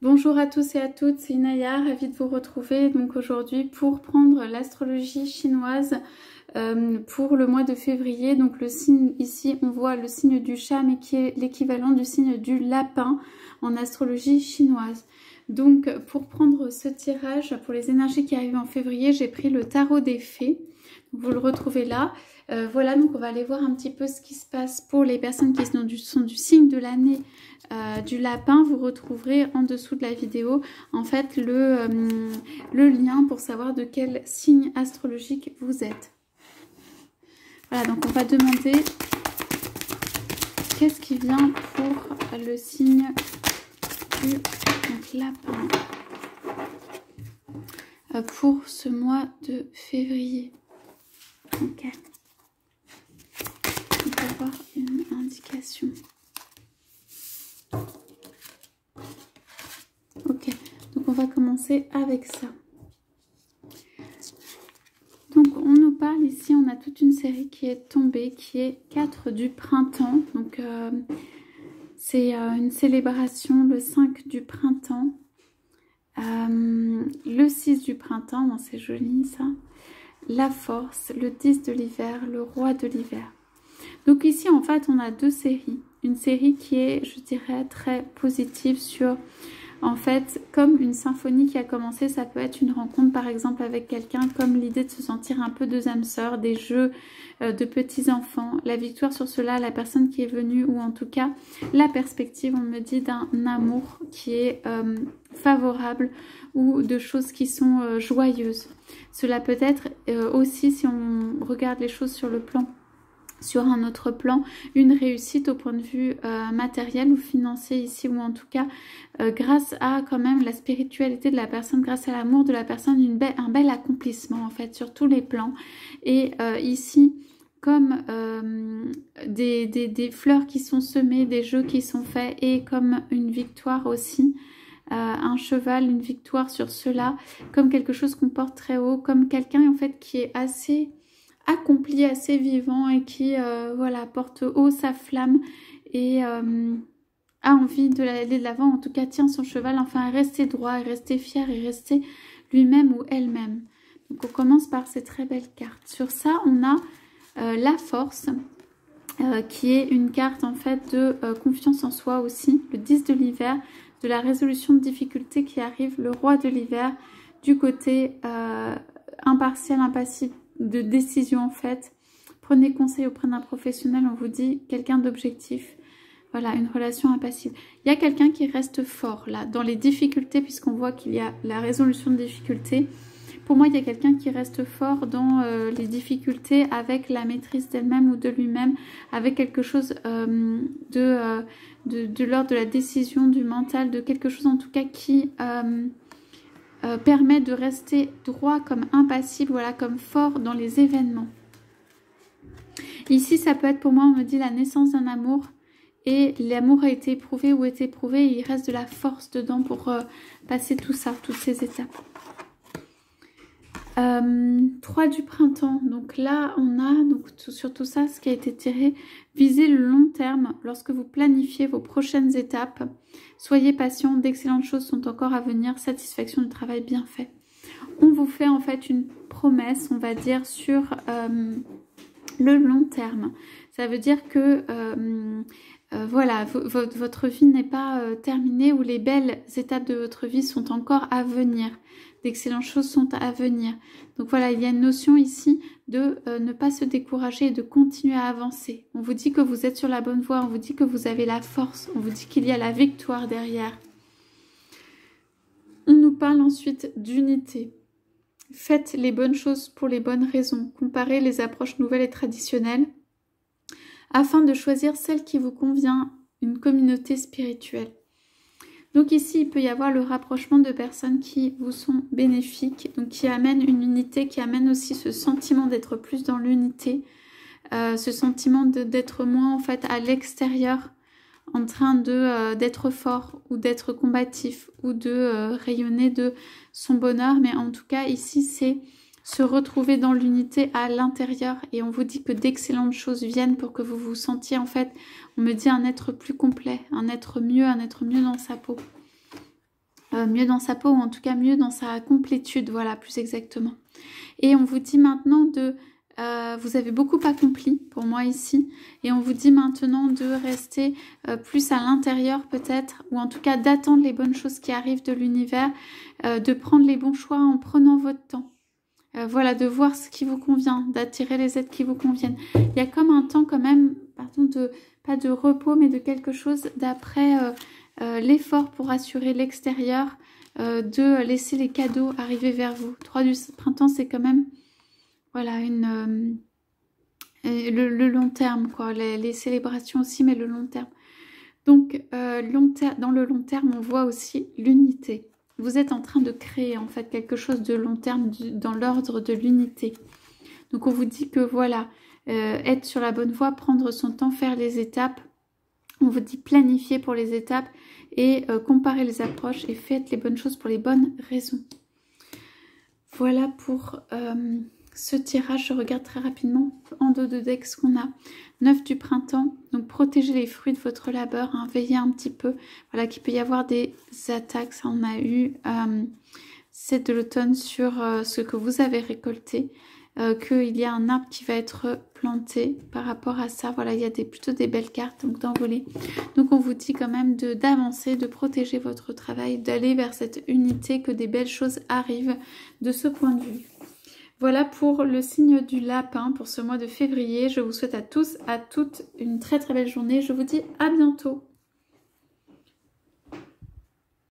Bonjour à tous et à toutes, c'est Inaya, ravie de vous retrouver donc aujourd'hui pour prendre l'astrologie chinoise pour le mois de février. Donc le signe ici, on voit le signe du chat mais qui est l'équivalent du signe du lapin en astrologie chinoise. Donc pour prendre ce tirage pour les énergies qui arrivent en février, j'ai pris le tarot des fées. Vous le retrouvez là. Voilà, donc on va aller voir un petit peu ce qui se passe pour les personnes qui sont du signe de l'année du lapin. Vous retrouverez en dessous de la vidéo en fait le lien pour savoir de quel signe astrologique vous êtes. Voilà, donc on va demander qu'est-ce qui vient pour le signe du lapin pour ce mois de février. Ok. On va avoir une indication. Ok, donc on va commencer avec ça. Donc on nous parle ici, on a toute une série qui est tombée, qui est 4 du printemps. Donc c'est une célébration, le 5 du printemps, le 6 du printemps, bon, c'est joli ça. La force, le 10 de l'hiver, le roi de l'hiver. Donc ici en fait on a deux séries. Une série qui est, je dirais, très positive sur, en fait, comme une symphonie qui a commencé. Ça peut être une rencontre par exemple avec quelqu'un, comme l'idée de se sentir un peu deux âmes sœurs, des jeux de petits enfants, la victoire sur cela, la personne qui est venue, ou en tout cas la perspective, on me dit, d'un amour qui est favorable ou de choses qui sont joyeuses. Cela peut être aussi, si on regarde les choses sur le plan, sur un autre plan, une réussite au point de vue matériel ou financier ici, ou en tout cas grâce à quand même la spiritualité de la personne, grâce à l'amour de la personne, un bel accomplissement en fait sur tous les plans. Et ici comme des fleurs qui sont semées, des jeux qui sont faits, et comme une victoire aussi, un cheval, une victoire sur cela, comme quelque chose qu'on porte très haut, comme quelqu'un en fait qui est assez accompli, assez vivant, et qui voilà, porte haut sa flamme et a envie de aller de l'avant, en tout cas tient son cheval, enfin rester droit, et rester fier, et rester lui-même ou elle-même. Donc on commence par ces très belles cartes. Sur ça on a la force, qui est une carte en fait de confiance en soi aussi, le 10 de l'hiver, de la résolution de difficultés qui arrive, le roi de l'hiver, du côté impartial, impassible, de décision en fait. Prenez conseil auprès d'un professionnel, on vous dit quelqu'un d'objectif. Voilà, une relation impassible. Il y a quelqu'un qui reste fort là, dans les difficultés, puisqu'on voit qu'il y a la résolution de difficultés. Pour moi, il y a quelqu'un qui reste fort dans les difficultés, avec la maîtrise d'elle-même ou de lui-même, avec quelque chose de l'ordre de la décision, du mental, de quelque chose en tout cas qui permet de rester droit, comme impassible, voilà, comme fort dans les événements. Ici, ça peut être pour moi, on me dit la naissance d'un amour, et l'amour a été éprouvé ou est éprouvé, et il reste de la force dedans pour passer tout ça, toutes ces étapes. 3 du printemps, donc là on a donc sur tout ça ce qui a été tiré. Visez le long terme lorsque vous planifiez vos prochaines étapes. Soyez patient, d'excellentes choses sont encore à venir. Satisfaction du travail bien fait. On vous fait en fait une promesse, on va dire, sur le long terme. Ça veut dire que voilà, votre vie n'est pas terminée, ou les belles étapes de votre vie sont encore à venir. D'excellentes choses sont à venir. Donc voilà, il y a une notion ici de ne pas se décourager et de continuer à avancer. On vous dit que vous êtes sur la bonne voie, on vous dit que vous avez la force, on vous dit qu'il y a la victoire derrière. On nous parle ensuite d'unité. Faites les bonnes choses pour les bonnes raisons. Comparez les approches nouvelles et traditionnelles afin de choisir celle qui vous convient, une communauté spirituelle. Donc ici, il peut y avoir le rapprochement de personnes qui vous sont bénéfiques, donc qui amènent une unité, qui amènent aussi ce sentiment d'être plus dans l'unité, ce sentiment d'être moins en fait à l'extérieur, en train d'être fort ou d'être combatif, ou de rayonner de son bonheur. Mais en tout cas, ici, c'est se retrouver dans l'unité à l'intérieur, et on vous dit que d'excellentes choses viennent pour que vous vous sentiez en fait, on me dit, un être plus complet, un être mieux dans sa peau. mieux dans sa peau, ou en tout cas mieux dans sa complétude, voilà, plus exactement. Et on vous dit maintenant de... vous avez beaucoup accompli pour moi ici, et on vous dit maintenant de rester plus à l'intérieur peut-être, ou en tout cas d'attendre les bonnes choses qui arrivent de l'univers, de prendre les bons choix en prenant votre temps. Voilà, de voir ce qui vous convient, d'attirer les aides qui vous conviennent. Il y a comme un temps quand même, pardon, pas de repos, mais de quelque chose d'après l'effort pour assurer l'extérieur, de laisser les cadeaux arriver vers vous. 3 du printemps, c'est quand même, voilà, le long terme, quoi. Les célébrations aussi, mais le long terme. Donc, dans le long terme, on voit aussi l'unité. Vous êtes en train de créer, en fait, quelque chose de long terme dans l'ordre de l'unité. Donc, on vous dit que, voilà, être sur la bonne voie, prendre son temps, faire les étapes. On vous dit planifier pour les étapes et comparer les approches et faites les bonnes choses pour les bonnes raisons. Voilà pour ce tirage. Je regarde très rapidement en dos de deck ce qu'on a. 9 du printemps, donc protégez les fruits de votre labeur, hein, veillez un petit peu, voilà, qu'il peut y avoir des attaques, ça on a eu 7 de l'automne sur ce que vous avez récolté, qu'il y a un arbre qui va être planté par rapport à ça, voilà, il y a plutôt des belles cartes, donc d'envoler. Donc on vous dit quand même d'avancer, de protéger votre travail, d'aller vers cette unité, que des belles choses arrivent de ce point de vue. Voilà pour le signe du lapin pour ce mois de février. Je vous souhaite à tous, à toutes une très très belle journée. Je vous dis à bientôt.